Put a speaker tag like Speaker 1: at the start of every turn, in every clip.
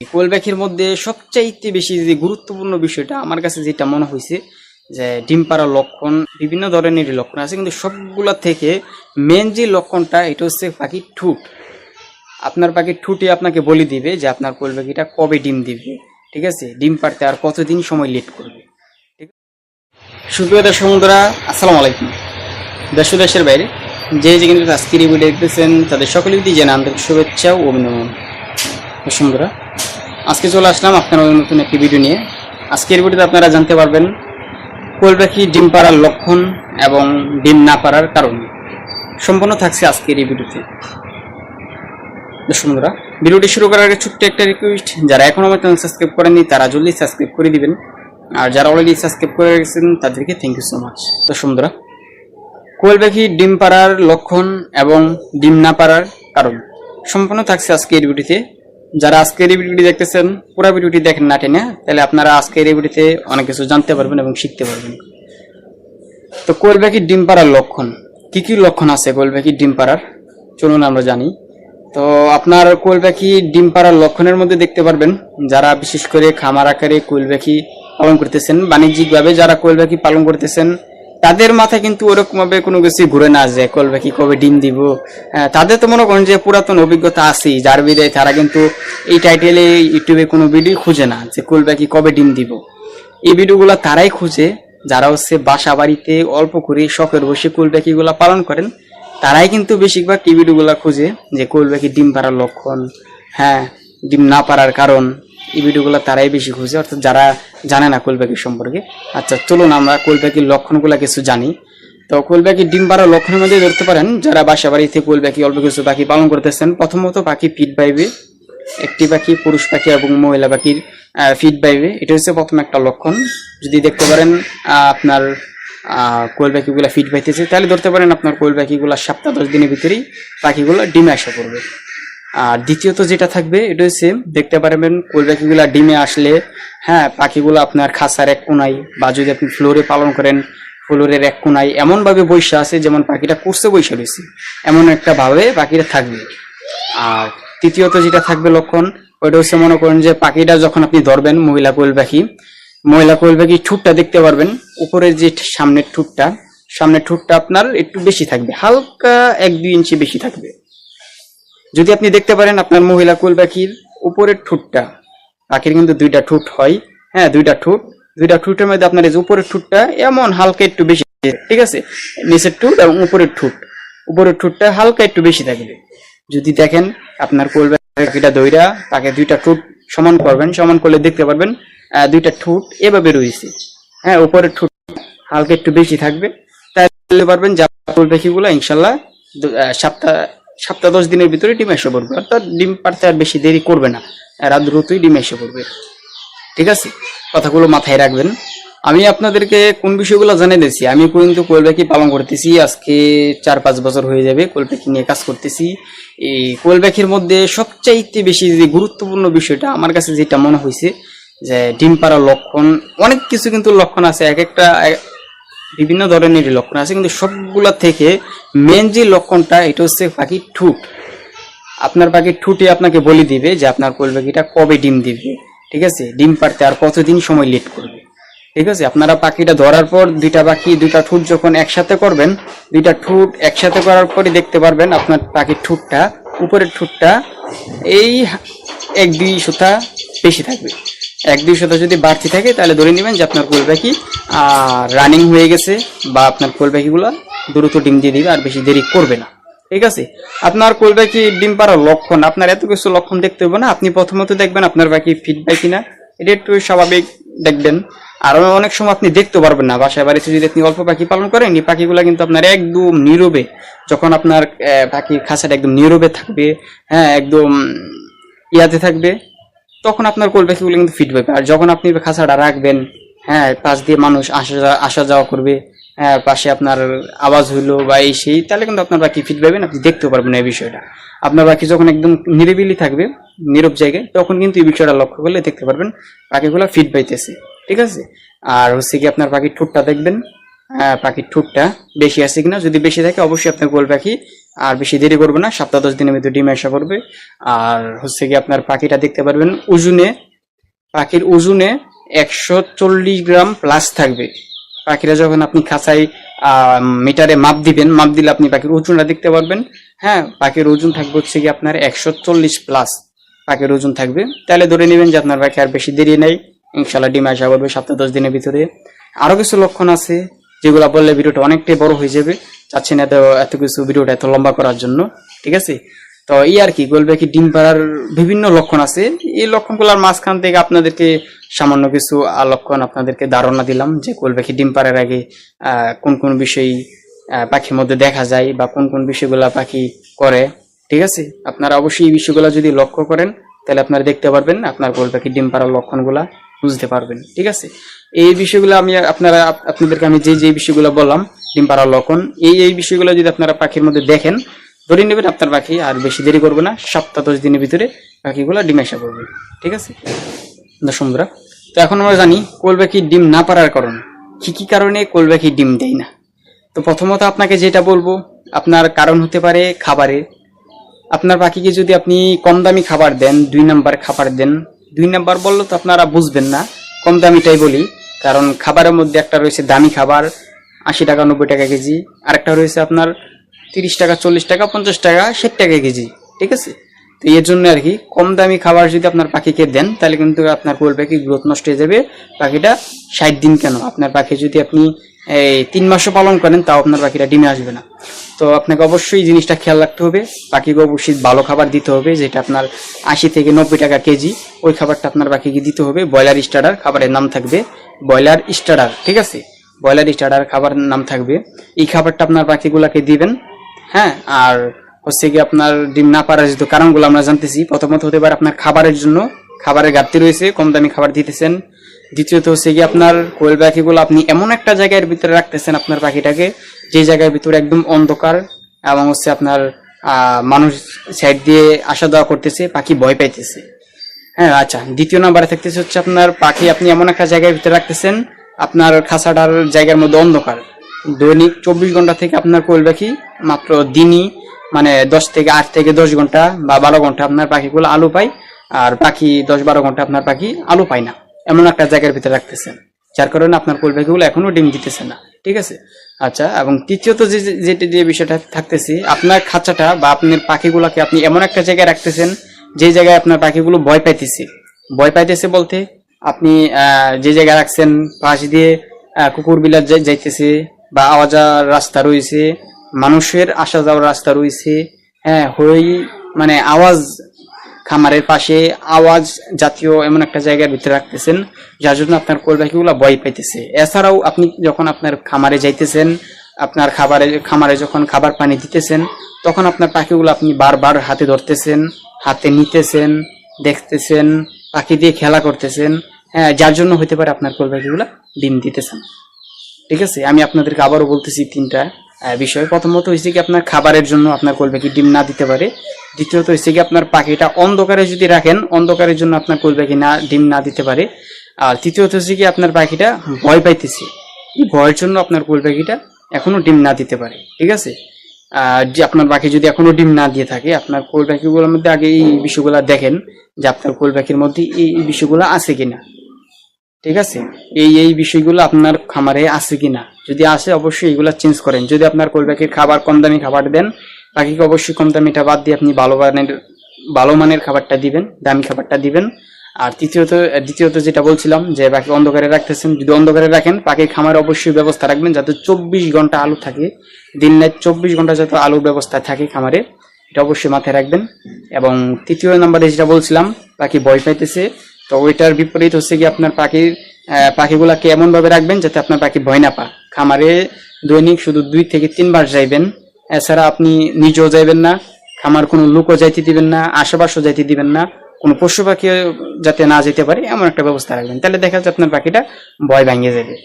Speaker 1: কোয়েল পাখির মধ্যে সবচাইতে বেশি যে গুরুত্বপূর্ণ বিষয়টা আমার কাছে যেটা মনে হয়েছে যে ডিম পাড়ার লক্ষণ বিভিন্ন ধরনের লক্ষণ আছে, কিন্তু সবগুলা থেকে মেন যে লক্ষণটা এটা হচ্ছে পাখির ঠুট। আপনার পাখির ঠুটে আপনাকে বলে দিবে যে আপনার কোয়েল পাখিটা কবে ডিম দিবে, ঠিক আছে, ডিম পাড়তে আর কতদিন সময় লেট করবে। ঠিক সুপ্রিয় দর্শক বন্ধুরা, আসসালামু আলাইকুম। দেশ দেশের বাইরে যে কিন্তু আজকের এই ভিডিও দেখতেছেন তাদের সকলেই জানাই আন্তরিক শুভেচ্ছা ও অভিনন্দন। দর্শক বন্ধুরা, আজকে চলে আসলাম আপনার নতুন একটি ভিডিও নিয়ে। আজকের ভিডিওতে আপনারা জানতে পারবেন কোয়েল পাখি ডিম পাড়ার লক্ষণ এবং ডিম না পাড়ার কারণ সম্পূর্ণ থাকছে আজকের এই ভিডিওতে। দর্শক বন্ধুরা, ভিডিওটি শুরু করার আগে ছোট্ট একটা রিকোয়েস্ট, যারা এখনো আমার চ্যানেল সাবস্ক্রাইব করেননি তারা জলদি সাবস্ক্রাইব করে দিবেন, আর যারা অলরেডি সাবস্ক্রাইব করে রেখেছেন তাদেরকে থ্যাংক ইউ সো মাচ। দর্শক বন্ধুরা, কোয়েল পাখি ডিম পাড়ার লক্ষণ এবং ডিম না পাড়ার কারণ সম্পূর্ণ থাকছে আজকের ভিডিওতে। যারা আজকের এই ভিডিওটি দেখতেছেন পুরো ভিডিওটি দেখেন না টেনে, তাহলে আপনারা আজকের এই ভিডিওতে অনেক কিছু জানতে পারবেন এবং শিখতে পারবেন। তো কোয়েল পাখির ডিম পাড়ার লক্ষণ কি কি লক্ষণ আছে কোয়েল পাখির ডিম পাড়ার, চলুন আমরা জানি। তো আপনার কোয়েল পাখি ডিম পাড়ার লক্ষণের মধ্যে দেখতে পারবেন, যারা বিশেষ করে খামার আকারে কোয়েল পাখি পালন করতেছেন, বাণিজ্যিকভাবে যারা কোয়েল পাখি পালন করতেছেন, তাদের মাথায় কিন্তু ওরকম ভাবে কোনো কিছু ঘুরে না যে কোয়েল পাখি কবে ডিম দিব। তাদের তো মনে করেন যে পুরাতন অভিজ্ঞতা আছেই, যার বিদায় তারা কিন্তু এই টাইটেলে ইউটিউবে কোনো ভিডিও খুঁজে না যে কোয়েল পাখি কবে ডিম দিব। এই ভিডিওগুলো তারাই খুঁজে যারা হচ্ছে বাসা বাড়িতে অল্প করে শখের বসে কোয়েল পাখিগুলা পালন করেন, তারাই কিন্তু বেশিরভাগ এই ভিডিওগুলো খুঁজে যে কোয়েল পাখি ডিম পাড়ার লক্ষণ, ডিম না পাড়ার কারণ, এই ভিডিওগুলো তারাই বেশি খুঁজে, অর্থাৎ যারা জানে না কোয়েল পাখির সম্পর্কে। আচ্ছা চলুন আমরা কোয়েল পাখির লক্ষণগুলো কিছু জানি। তো কোয়েল পাখির ডিম পাড়ার লক্ষণের মধ্যে ধরতে পারেন, যারা বাসা বাড়িতে কোয়েল পাখি অল্প কিছু পাখি পালন করতেছেন, প্রথমত পাখি ফিট পাইবে, একটি পাখি পুরুষ পাখি এবং মহিলা পাখির ফিট পাইবে, এটা হচ্ছে প্রথম একটা লক্ষণ। যদি দেখতে পারেন আপনার কোয়েল পাখিগুলো ফিট পাইতেছে, তাহলে ধরতে পারেন আপনার কোয়েল পাখিগুলো সপ্তাহ 10 দিনের ভিতরেই পাখিগুলো ডিমে আসা করবে। আর দ্বিতীয়ত যেটা থাকবে এটা হচ্ছে দেখতে পারবেন কোয়েল পাখিগুলা ডিমে আসলে পাখিগুলো আপনার খাঁচার এক কোনায় বা যদি আপনি ফ্লোরে পালন করেন ফ্লোরের এক কোনায় এমন ভাবে বৈশা আছে যেমন পাখিটা কোর্সে বৈশা রয়েছে, এমন একটা ভাবে পাখিটা থাকবে। আর তৃতীয়ত যেটা থাকবে লক্ষণ, ওইটা হচ্ছে মনে করেন যে পাখিটা যখন আপনি ধরবেন, মহিলা কোয়েল পাখি ঠোঁটটা দেখতে পারবেন, উপরের যে সামনের ঠোঁটটা আপনার একটু বেশি থাকবে, হালকা 1-2 ইঞ্চি বেশি থাকবে। যদি আপনি দেখতে পারেন আপনার মহিলা কোয়েল পাখির উপরের ঠোঁটটা, পাখির কিন্তু দুইটা ঠোঁট হয়, দুইটা ঠোঁটের মধ্যে আপনার এই যে উপরের ঠোঁটটা এমন হালকা একটু বেশি, ঠিক আছে, নিচের ঠোঁট এবং উপরের ঠোঁটটা হালকা একটু বেশি থাকবে। যদি দেখেন আপনার কোয়েল পাখিটা দইরা তাকে দুইটা ঠোঁট সমান করবেন, সমান করলে দেখতে পারবেন দুইটা ঠোঁট এভাবে রয়েছে, উপরের ঠোঁট হালকা একটু বেশি থাকবে, তাহলে পারবেন যে কোয়েল পাখিগুলো ইনশাল্লাহ সপ্তাহ 10 দিনের ভিতরে ডিম এসে পড়বে, অর্থাৎ ডিম পাড়তে আর বেশি দেরি করবে না, রাত দ্রুতই ডিম এসে পড়বে। ঠিক আছে, কথাগুলো মাথায় রাখবেন। আমি আপনাদেরকে কোন বিষয়গুলো জানিয়ে দিয়েছি, আমি কিন্তু কোয়েল পাখি পালন করতেছি আজকে 4-5 বছর হয়ে যাবে, কোয়েল পাখি নিয়ে কাজ করতেছি। এই কোয়েল পাখির মধ্যে সবচাইতে বেশি যে গুরুত্বপূর্ণ বিষয়টা আমার কাছে যেটা মনে হয়েছে যে ডিম পাড়ার লক্ষণ, অনেক কিছু কিন্তু লক্ষণ আছে, এক একটা বিভিন্ন ধরনের লক্ষণ আছে, কিন্তু সবগুলা থেকে মেন যে লক্ষণটা এটা হচ্ছে পাখির ঠুট। আপনার পাখির ঠুটে আপনাকে বলে দিবে যে আপনার কোয়েল পাখিটা কবে ডিম দিবে, ঠিক আছে, ডিম পাড়তে আর কতদিন সময় লেট করবে। ঠিক আছে, আপনারা পাখিটা ধরার পর দুইটা ঠুট যখন একসাথে করবেন, দুইটা ঠুট একসাথে করার পরে দেখতে পারবেন আপনার পাখির ঠুটটা, উপরের ঠুটটা এই 1-2 সুতা বেশি থাকবে। 1-2 সুতা যদি বাড়তি থাকে তাহলে ধরে নেবেন যে আপনার কোয়েল পাখি রানিং হয়ে গেছে, বা আপনার কোয়েল পাখিগুলা দ্রুত ডিম দিয়ে দিবে, আর বেশি দেরি করবে না। ঠিক আছে, আপনার কোয়েল পাখি ডিম পাড়ার লক্ষণ, আপনার এত কিছু লক্ষণ দেখতে হবে না। আপনি প্রথমত দেখবেন আপনার পাখি ফিট পায় কিনা, এটা একটু স্বাভাবিক দেখবেন। আর অনেক সময় আপনি দেখতে পারবেন না, বাসায় বাড়িতে যদি আপনি অল্প পাখি পালন করেন, এই পাখিগুলা কিন্তু আপনার একদম নীরবে, যখন আপনার পাখির খাঁচাটা একদম নীরবে থাকবে, একদম ইয়াতে থাকবে, তখন আপনার কোয়েল পাখিগুলো কিন্তু ফিট পাবে। আর যখন আপনি খাঁচাটা রাখবেন, পাশ দিয়ে মানুষ আসা যাওয়া করবে, পাশে আপনার আওয়াজ হইলো বা এই সেই, তাহলে কিন্তু আপনার পাখি ফিট পাবেন, আপনি দেখতেও পারবেন এই বিষয়টা। আপনার পাখি যখন একদম নিরিবিলি থাকবে, নীরব জায়গায়, তখন কিন্তু এই বিষয়টা লক্ষ্য করলে দেখতে পারবেন পাখিগুলো ফিট পাইতেছে। ঠিক আছে, আর হচ্ছে কি আপনার পাখির ঠোঁটটা দেখবেন, পাখির ঠোঁটটা বেশি আছে কিনা। যদি বেশি থাকে অবশ্যই আপনার কোয়েল পাখি আর বেশি দেরি করবে না, সপ্তাহ 10 দিনের ভিতরে ডিম আসা করবে। আর হচ্ছে কি আপনার পাখিটা দেখতে পারবেন ওজনে, পাখির ওজনে 140 গ্রাম প্লাস থাকবে। পাখিরা যখন আপনি খাঁচায় মিটারে মাপ দিবেন, মাপ দিলে আপনি পাখির ওজনটা দেখতে পারবেন। হ্যাঁ, পাখির ওজন থাকবে হচ্ছে কি আপনার 140 প্লাস পাখির ওজন থাকবে। তাহলে ধরে নেবেন যে আপনার পাখি আর বেশি দেরি নেই, ইনশাল্লাহ ডিম আসা করবে সপ্তাহ 10 দিনের ভিতরে। আরো কিছু লক্ষণ আছে যেগুলো বললে ভিডিওটা অনেকটাই বড় হয়ে যাবে, চাচ্ছি না এত কিছু ভিডিওটা এত লম্বা করার জন্য, ঠিক আছে। তো এই আর কি বলবে কি ডিম পাড়ার বিভিন্ন লক্ষণ আছে। এই লক্ষণগুলোর মাঝখান থেকে আপনাদেরকে সামান্য কিছু লক্ষণ আপনাদেরকে ধারণা দিলাম যে কোয়েল পাখি ডিম পাড়ার আগে কোন কোন বিষয় পাখির মধ্যে দেখা যায় বা কোন কোন বিষয়গুলা পাখি করে, ঠিক আছে। আপনারা অবশ্যই এই বিষয়গুলো যদি লক্ষ্য করেন তাহলে আপনারা দেখতে পারবেন, আপনার কোয়েল পাখি ডিম পাড়ার লক্ষণগুলা বুঝতে পারবেন, ঠিক আছে। এই বিষয়গুলো আমি আপনাদেরকে আমি যে বিষয়গুলো বললাম ডিম পাড়ার লক্ষণ, এই বিষয়গুলো যদি আপনারা পাখির মধ্যে দেখেন ধরে নেবেন আপনার পাখি আর বেশি দেরি করবে না, সপ্তাহ 10 দিনের ভিতরে পাখিগুলো ডিম আসা করবে, ঠিক আছে দর্শক বন্ধুরা। তো এখন আমরা জানি কোয়েল পাখি ডিম না পারার কারণ কি কি কারণে কোয়েল পাখি ডিম দেয় না। তো প্রথমত আপনাকে যেটা বলবো, আপনার কারণ হতে পারে খাবারে। আপনার পাখিকে যদি আপনি কম দামি খাবার দেন, 2 নাম্বার খাবার দেন, 2 নাম্বার বললে তো আপনারা বুঝবেন না, কম দামিটাই বলি। কারণ খাবারের মধ্যে একটা রয়েছে দামি খাবার 80 টাকা 90 টাকা কেজি, আরেকটা রয়েছে আপনার 30 টাকা 40 টাকা 50 টাকা 60 টাকা কেজি, ঠিক আছে। তো এর জন্য আর কি কম দামি খাবার যদি আপনার পাখিকে দেন তাহলে কিন্তু আপনার কোয়েল পাখি গ্রোথ নষ্ট হয়ে যাবে। পাখিটা 60 দিন কেন, আপনার পাখি যদি আপনি এই 3 মাসও পালন করেন তাও আপনার পাখিটা ডিমে আসবে না। তো আপনাকে অবশ্যই জিনিসটা খেয়াল রাখতে হবে, পাখিকে অবশ্যই ভালো খাবার দিতে হবে, যেটা আপনার 80 থেকে 90 টাকা কেজি, ওই খাবারটা আপনার পাখিকে দিতে হবে। ব্রয়লার স্টার্টার খাবারের নাম থাকবে ব্রয়লার স্টার্টার, ঠিক আছে, ব্রয়লার স্টার্টার খাবারের নাম থাকবে। এই খাবারটা আপনার পাখিগুলাকে দিবেন। হ্যাঁ, আর হচ্ছে কি আপনার ডিম না পারার যেহেতু কারণগুলো আমরা জানতেছি, প্রথমত হতে পারে আপনার খাবারের জন্য, খাবারের ঘাটতি রয়েছে, কম দামি খাবার দিতেছেন। দ্বিতীয়ত হচ্ছে কি আপনার কোয়েল পাখিগুলো আপনি এমন একটা জায়গার ভিতরে রাখতেছেন আপনার পাখিটাকে, যে জায়গার ভিতরে একদম অন্ধকার এবং হচ্ছে আপনার মানুষ সাইড দিয়ে আসা যাওয়া করতেছে, পাখি ভয় পাইতেছে। হ্যাঁ, আচ্ছা, দ্বিতীয় নাম্বারে থাকতেছে হচ্ছে আপনার পাখি আপনি এমন একটা জায়গার ভিতরে রাখতেছেন, আপনার খাঁচাটার জায়গার মধ্যে অন্ধকার। দৈনিক 24 ঘন্টা থেকে আপনার কোয়েল পাখি মাত্র দিনই মানে 10 থেকে 8 থেকে 10 ঘন্টা বা 12 ঘন্টা আপনার পাখিগুলো আলো পায়, আর বাকি 10-12 ঘন্টা আপনার পাখি আলো পায় না, এমন একটা জায়গার ভিতরে রাখতেছেন, যার কারণে আপনার কোয়েল পাখিগুলো এখনো ডিম দিতেছে না, ঠিক আছে। আচ্ছা, এবং তৃতীয়ত যে বিষয়টা থাকতেছে, আপনার খাঁচাটা বা আপনার পাখিগুলোকে আপনি এমন একটা জায়গায় রাখতেছেন যে জায়গায় আপনার পাখিগুলো ভয় পাইতেছে। ভয় পাইতেছে বলতে আপনি যে জায়গায় রাখছেন পাশ দিয়ে কুকুর বিলাস যাইতেছে বা আওয়াজ রাস্তা রয়েছে, মানুষের আসা যাওয়ার রাস্তা রয়েছে, হ্যাঁ, হই মানে আওয়াজ, খামারের পাশে আওয়াজ জাতীয় এমন একটা জায়গার ভিতরে রাখতেছেন যার জন্য আপনার কোয়েল পাখিগুলো ভয় পাইতেছে। এছাড়াও আপনি যখন আপনার খামারে যাইতেছেন, আপনার খামারে যখন খাবার পানি দিতেছেন, তখন আপনার পাখিগুলো আপনি বারবার হাতে ধরতেছেন, হাতে নিতেছেন, দেখতেছেন, পাখি দিয়ে খেলা করতেছেন, হ্যাঁ, যার জন্য হতে পারে আপনার কোয়েল পাখিগুলো ডিম দিতেছেন, ঠিক আছে। আমি আপনাদেরকে আবারও বলতেছি 3টা বিষয়। প্রথমত হচ্ছে কি আপনার খাবারের জন্য আপনার কোয়েল পাখি ডিম না দিতে পারে। দ্বিতীয়ত হচ্ছে কি আপনার পাখিটা অন্ধকারে যদি রাখেন, অন্ধকারের জন্য আপনার কোয়েল পাখি ডিম না দিতে পারে। আর তৃতীয়ত হচ্ছে কি আপনার পাখিটা ভয় পাইতেছে, এই ভয়ের জন্য আপনার কোয়েল পাখিটা এখনো ডিম না দিতে পারে, ঠিক আছে। যে আপনার পাখি যদি এখনো ডিম না দিয়ে থাকে, আপনার কোয়েল পাখিগুলোর মধ্যে আগে এই বিষয়গুলো দেখেন যে আপনার কোয়েল পাখির মধ্যে এই বিষয়গুলো আছে কিনা, ঠিক আছে। এই বিষয়গুলো আপনার খামারে আছে কিনা, যদি আসে অবশ্যই এগুলো চেঞ্জ করেন। যদি আপনার কোয়েল পাখির খাবার কম দামি খাবার দেন, পাখিকে অবশ্যই কম দামিটা বাদ দিয়ে আপনি ভালো মানের খাবারটা দিবেন, দামি খাবারটা দিবেন। আর দ্বিতীয়ত যেটা বলছিলাম যে পাখি অন্ধকারে রাখতেছেন, যদি অন্ধকারে রাখেন পাখির খামারে অবশ্যই ব্যবস্থা রাখবেন যাতে 24 ঘন্টা আলো থাকে, দিন রাত 24 ঘন্টা যাতে আলোর ব্যবস্থা থাকে খামারে, এটা অবশ্যই মাথায় রাখবেন। এবং তৃতীয় নম্বরে যেটা বলছিলাম পাখি ভয় পাইতেছে, তো ওইটার বিপরীত হচ্ছে কি আপনার পাখিগুলাকে এমন ভাবে রাখবেন যাতে আপনার পাখি ভয় না পায়। খামারে দৈনিক শুধু 2 থেকে 3 বার যাইবেন, এছাড়া আপনি নিজেও যাইবেন না, খামার কোনো লোকও যাইতে দিবেন না, আশেপাশও যাইতে দিবেন না, কোনো পশু পাখি যাতে না যেতে পারে এমন একটা ব্যবস্থা রাখবেন। তাহলে দেখা যাচ্ছে আপনার পাখিটা ভয় ভাঙিয়ে যাবে,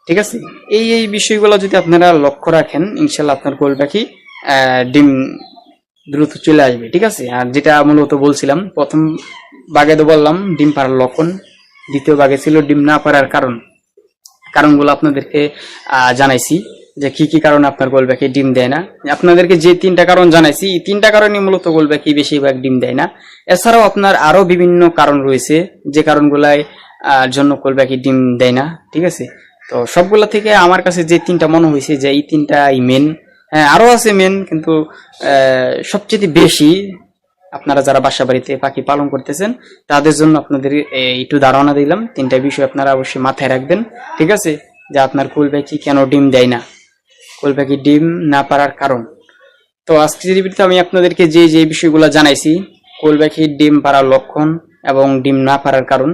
Speaker 1: ঠিক আছে। এই বিষয়গুলো যদি আপনারা লক্ষ্য রাখেন, ইনশাল্লাহ আপনার কোয়েল পাখি ডিম দ্রুত চলে আসবে, ঠিক আছে। আর যেটা মূলত বলছিলাম, প্রথম ভাগে তো বললাম ডিম পাড়ার লক্ষণ, দ্বিতীয় ভাগে ছিল ডিম না পাড়ার কারণ, কারণগুলো আপনাদেরকে জানাইছি যে কি কি কারণে আপনার গোল পাখি ডিম দেয় না। আপনাদেরকে যে 3টা কারণ জানাইছি এই 3টা কারণে মূলত গোল পাখি বেশিরভাগ ডিম দেয় না। এছাড়াও আপনার আরো বিভিন্ন কারণ রয়েছে যে কারণগুলাই জন্য গোল পাখি ডিম দেয় না, ঠিক আছে। তো সবগুলা থেকে আমার কাছে যে 3টা মনে হয়েছে যে এই 3টাই মেন। হ্যাঁ, আরো আছে মেন, কিন্তু সবচেয়ে বেশি আপনারা যারা বাসা বাড়িতে পাখি পালন করতেছেন তাদের জন্য আপনাদের একটু ধারণা দিলাম। 3টা বিষয় আপনারা অবশ্যই মাথায় রাখবেন, ঠিক আছে। যে আপনার কোল পাখি কেন ডিম দেয় না, কোল পাখি ডিম না পারার কারণ। তো আজকের ভিডিওতে আমি আপনাদেরকে যে যে বিষয়গুলো জানাইছি, কোল পাখির ডিম পাড়ার লক্ষণ এবং ডিম না পারার কারণ,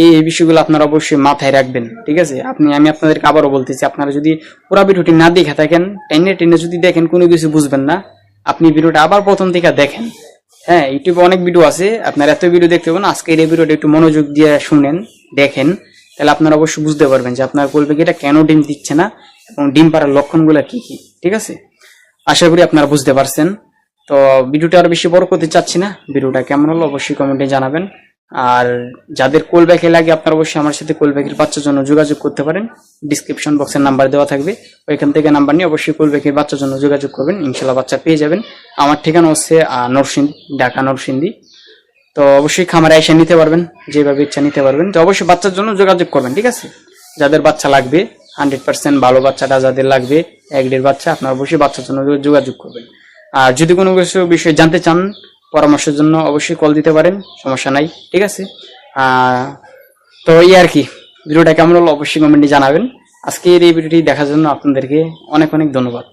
Speaker 1: এই বিষয়গুলো আপনারা অবশ্যই মাথায় রাখবেন, ঠিক আছে। আমি আপনাদেরকে আবারও বলতেছি, আপনারা যদি পুরো ভিডিওটি না দেখে থাকেন, টেনে টেনে যদি দেখেন কোনো কিছু বুঝবেন না, আপনি ভিডিওটা আবার প্রথম থেকে দেখেন। হ্যাঁ, ইউটিউবে অনেক ভিডিও আছে, আপনারা এত ভিডিও দেখতে পাবেন, আজকের এই ভিডিওটা একটু মনোযোগ দিয়ে শুনেন, দেখেন, তাহলে আপনারা অবশ্যই বুঝতে পারবেন যে আপনার কোল পাখিটা কেন ডিম দিচ্ছে না এবং ডিম পাড়ার লক্ষণগুলো কি কি, ঠিক আছে। আশা করি আপনারা বুঝতে পারছেন। তো ভিডিওটা আর বেশি বড় করতে চাচ্ছি না, ভিডিওটা কেমন হলো অবশ্যই কমেন্টে জানাবেন। আর যাদের কোল পাখি লাগে আপনারা অবশ্যই আমার সাথে কোল পাখির বাচ্চার জন্য যোগাযোগ করতে পারেন, ডিসক্রিপশন বক্সের নাম্বার দেওয়া থাকবে, ওইখান থেকে নাম্বার নিয়ে অবশ্যই কোল পাখির বাচ্চার জন্য যোগাযোগ করবেন, ইনশাল্লাহ বাচ্চা পেয়ে যাবেন। আমার ঠিকানা হচ্ছে নরসিংদী, ঢাকা নরসিংদী। তো অবশ্যই খামারে এসে নিতে পারবেন, যেভাবে ইচ্ছা নিতে পারবেন। তো অবশ্যই বাচ্চার জন্য যোগাযোগ করবেন, ঠিক আছে। যাদের বাচ্চা লাগবে 100% ভালো বাচ্চাটা যাদের লাগবে, 1-1.5 বাচ্চা, আপনারা অবশ্যই বাচ্চার জন্য যোগাযোগ করবেন। আর যদি কোনো কিছু বিষয়ে জানতে চান, পরামর্শের জন্য অবশ্যই কল দিতে পারেন, সমস্যা নাই, ঠিক আছে। তো এই আর কি, ভিডিওটা কেমন হলো অবশ্যই কমেন্টে জানাবেন। আজকের এই ভিডিওটি দেখার জন্য আপনাদেরকে অনেক অনেক ধন্যবাদ।